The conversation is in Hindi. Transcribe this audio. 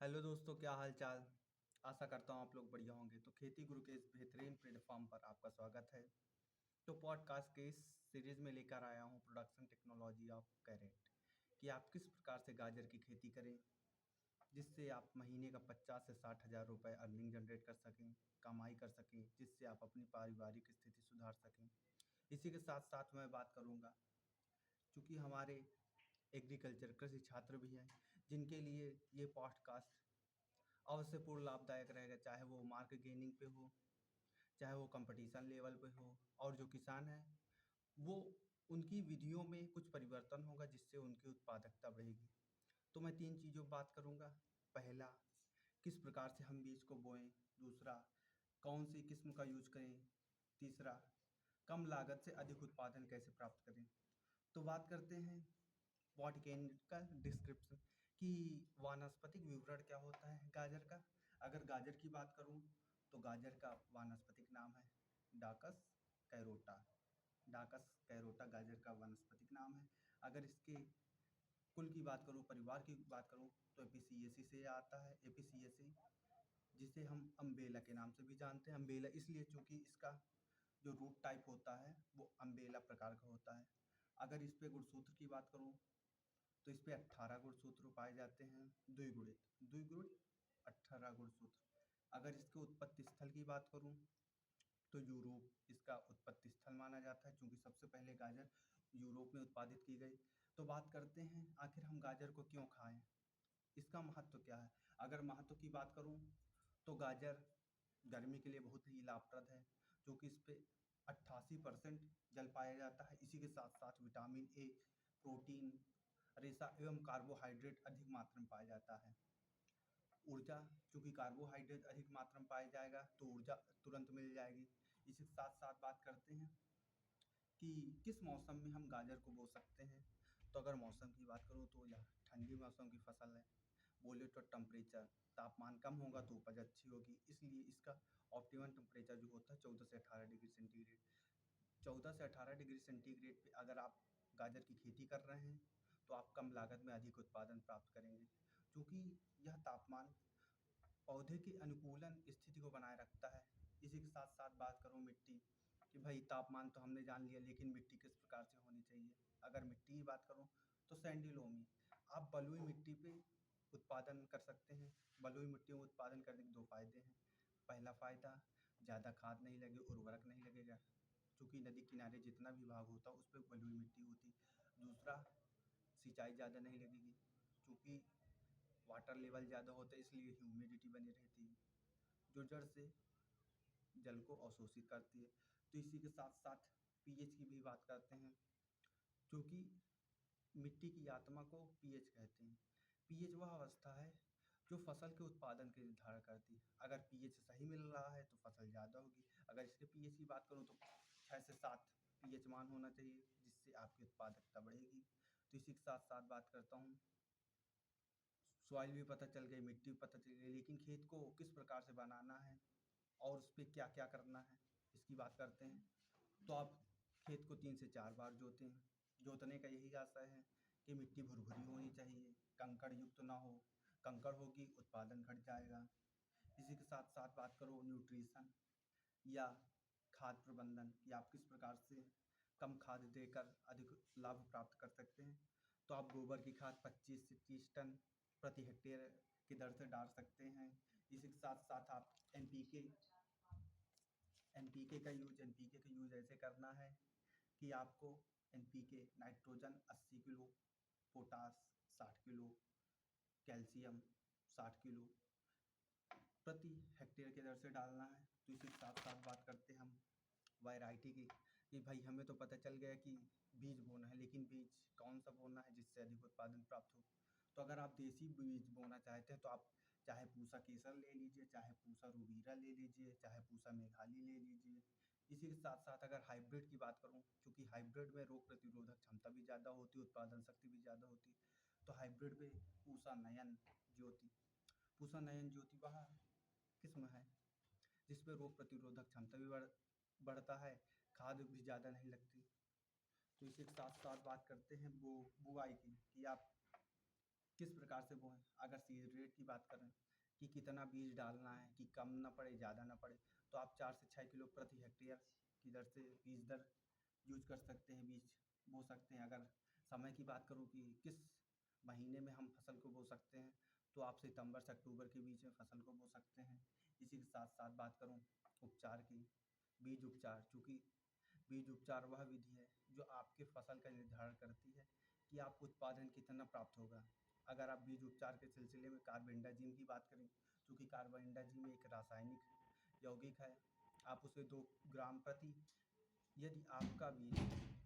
हेलो दोस्तों, क्या हाल चाल। आशा करता हूँ आप लोग बढ़िया होंगे। तो खेती गुरु के इस बेहतरीन प्लेटफॉर्म पर आपका स्वागत है। तो पॉडकास्ट के इस सीरीज में लेकर आया हूँ प्रोडक्शन टेक्नोलॉजी ऑफ कैरेट, कि आप किस प्रकार से गाजर की खेती करें जिससे आप महीने का 50 से 60 हज़ार रुपये अर्निंग जनरेट कर सकें, कमाई कर सकें, जिससे आप अपनी पारिवारिक स्थिति सुधार सकें। इसी के साथ साथ मैं बात करूँगा, चूँकि हमारे एग्रीकल्चर कृषि छात्र भी हैं जिनके लिए ये पॉडकास्ट अवश्य पूर्ण लाभदायक रहेगा, चाहे वो मार्क गेनिंग पे हो, चाहे वो कंपटीशन लेवल पे हो। और जो किसान हैं वो उनकी विधियों में कुछ परिवर्तन होगा जिससे उनकी उत्पादकता बढ़ेगी। तो मैं 3 चीज़ों पर बात करूँगा। पहला, किस प्रकार से हम बीज को बोएं। दूसरा, कौन सी किस्म का यूज करें। तीसरा, कम लागत से अधिक उत्पादन कैसे प्राप्त करें। तो बात करते हैं बॉटनिकल डिस्क्रिप्शन कि वानस्पतिक विवरण क्या होता है गाजर का। अगर गाजर की बात करूं तो गाजर का वानस्पतिक नाम है डाकस कैरोटा। डाकस कैरोटा गाजर का वानस्पतिक नाम है। अगर इसके कुल की बात करूं, परिवार की बात करूं, तो एपिसिएसी से आता है। एपिसिएसी जिसे हम अम्बेला के नाम से भी जानते हैं। अम्बेला इसलिए चूंकि इसका जो रूट टाइप होता है वो अम्बेला प्रकार का होता है। अगर इस पे गुणसूत्र की बात करूं तो इस पे 18 गुणसूत्र पाए जाते हैं, द्विगुणित द्विगुणित 18 गुणसूत्र। अगर इसके उत्पत्ति स्थल की बात करूं तो यूरोप इसका उत्पत्ति स्थल माना जाता है, क्योंकि सबसे पहले गाजर यूरोप में उत्पादित की गई। तो बात करते हैं आखिर हम गाजर को क्यों खाएं, इसका महत्व क्या है। अगर महत्व की बात करूं तो गाजर गर्मी के लिए बहुत ही लाभप्रद है, जो कि इस पे 88% जल पाया जाता है। इसी के साथ साथ विटामिन ए, प्रोटीन, रेशा एवं कार्बोहाइड्रेट अधिक मात्रा में पाया जाता है। ऊर्जा, चूंकि कार्बोहाइड्रेट अधिक मात्रा में पाया जाएगा तो ऊर्जा तुरंत मिल जाएगी। इसी के साथ साथ बात करते हैं कि किस मौसम में हम गाजर को बो सकते हैं। तो अगर मौसम की बात करूँ तो यह ठंडी मौसम की फसल है। बोले तो टेम्परेचर, तापमान कम होगा तो उपज अच्छी होगी, इसलिए इसका ऑप्टिमम टेम्परेचर जो होता है 14 से 18 डिग्री सेंटीग्रेड। 14 से 18 डिग्री सेंटीग्रेड पे अगर आप गाजर की खेती कर रहे हैं तो आप कम लागत में अधिक उत्पादन प्राप्त करेंगे, क्योंकि यह तापमान पौधे की अनुकूलन स्थिति को बनाए रखता है। इसी के साथ साथ बात करूँ मिट्टी कि भाई तापमान तो हमने जान लिया, लेकिन मिट्टी किस प्रकार से होनी चाहिए। अगर मिट्टी की बात करूँ तो सैंडी लोमी, आप बलुई मिट्टी पे उत्पादन कर सकते हैं। बलुई मिट्टी में उत्पादन करने के 2 फ़ायदे हैं। पहला फ़ायदा, ज़्यादा खाद नहीं लगे, उर्वरक नहीं लगेगा, चूँकि नदी किनारे जितना भी भाग होता है उस पे बलुई मिट्टी होती। दूसरा, सिंचाई ज़्यादा नहीं लगेगी, चूँकि वाटर लेवल ज़्यादा होता है इसलिए ह्यूमिडिटी बनी रहती है, जो जड़ से जल को अवशोषित करती है। तो इसी के साथ साथ पीएच की भी बात करते हैं, क्योंकि मिट्टी की आत्मा को पीएच कहते हैं। पीएच वह अवस्था है जो फसल के उत्पादन के निर्धारण करती है। अगर पीएच सही मिल रहा है तो फसल ज़्यादा होगी। अगर इसके पीएच की बात करूँ तो 6 से 7 पीएच मान होना चाहिए, जिससे आपकी उत्पादकता बढ़ेगी। तो इसी के साथ साथ बात करता हूँ, सॉइल भी पता चल गई, मिट्टी भी पता चल गई, लेकिन खेत को किस प्रकार से बनाना है और उस पे क्या-क्या करना है, इसकी बात करते हैं। तो आप खेत को 3 से 4 बार जोतें। जोतने का यही आशय है कि मिट्टी भुरभुरी होनी चाहिए, कंकड़ युक्त ना हो। कंकड़ होगी, उत्पादन घट जाएगा। इसी के साथ-साथ बात करो न्यूट्रिशन या खाद प्रबंधन कि आप किस प्रकार से कम खाद देकर अधिक लाभ प्राप्त कर सकते हैं। तो आप गोबर की खाद 25 से 30 टन प्रति हेक्टेयर की दर से डाल सकते हैं। इसी के साथ-साथ आप एनपीके का यूज़ ऐसे करना है कि आपको NPK nitrogen 80 kilo, potash 60 kilo, calcium 60 kilo प्रति हेक्टेयर की दर से डालना है। तो इसी के साथ-साथ बात करते हैं हम वैरायटी की कि भाई हमें तो पता चल गया कि बीज बोना है, लेकिन बीज कौन-सा बोना है जिससे अधिक उत्पादन प्राप्त हो। तो अगर आप देसी बीज बोना चाहते हैं तो आप चाहे पूसा केसर ले लीजिए, चाहे पूसा रुबीरा ले लीजिए, चाहे पूसा मेघाली ले लीजिए। इसी के साथ-साथ अगर हाइब्रिड की बात करूँ, चूँकि हाइब्रिड में रोग प्रतिरोधक क्षमता भी ज़्यादा होती है, उत्पादन शक्ति भी ज़्यादा होती है, तो हाइब्रिड में पूसा नयन ज्योति पूसा नयन ज्योति वह किस्म है जिसमें रोग प्रतिरोधक क्षमता भी बढ़ता है, खाद भी ज़्यादा नहीं लगती। तो इसी के साथ साथ बात करते हैं बुआई की कि आप किस प्रकार से बोएं। अगर सीड रेट की बात करें कि कितना बीज डालना है कि कम ना पड़े ज़्यादा ना पड़े, तो आप 4 से 6 किलो प्रति हेक्टेयर की दर से बीज दर यूज कर सकते हैं, बीज बो सकते हैं। अगर समय की बात करूँ कि किस महीने में हम फसल को बो सकते हैं, तो आप सितंबर से अक्टूबर के बीच में फसल को बो सकते हैं। इसी के साथ साथ बात करूँ उपचार की, बीज उपचार, चूँकि बीज उपचार वह विधि है जो आपके फसल का निर्धारण करती है कि आपको उत्पादन कितना प्राप्त होगा। अगर आप बीज उपचार के सिलसिले में कार्बेंडाजिम की बात करें, चूँकि कार्बेंडाजिम एक रासायनिक यौगिक है, आप उसे 2 ग्राम प्रति, यदि आपका बीज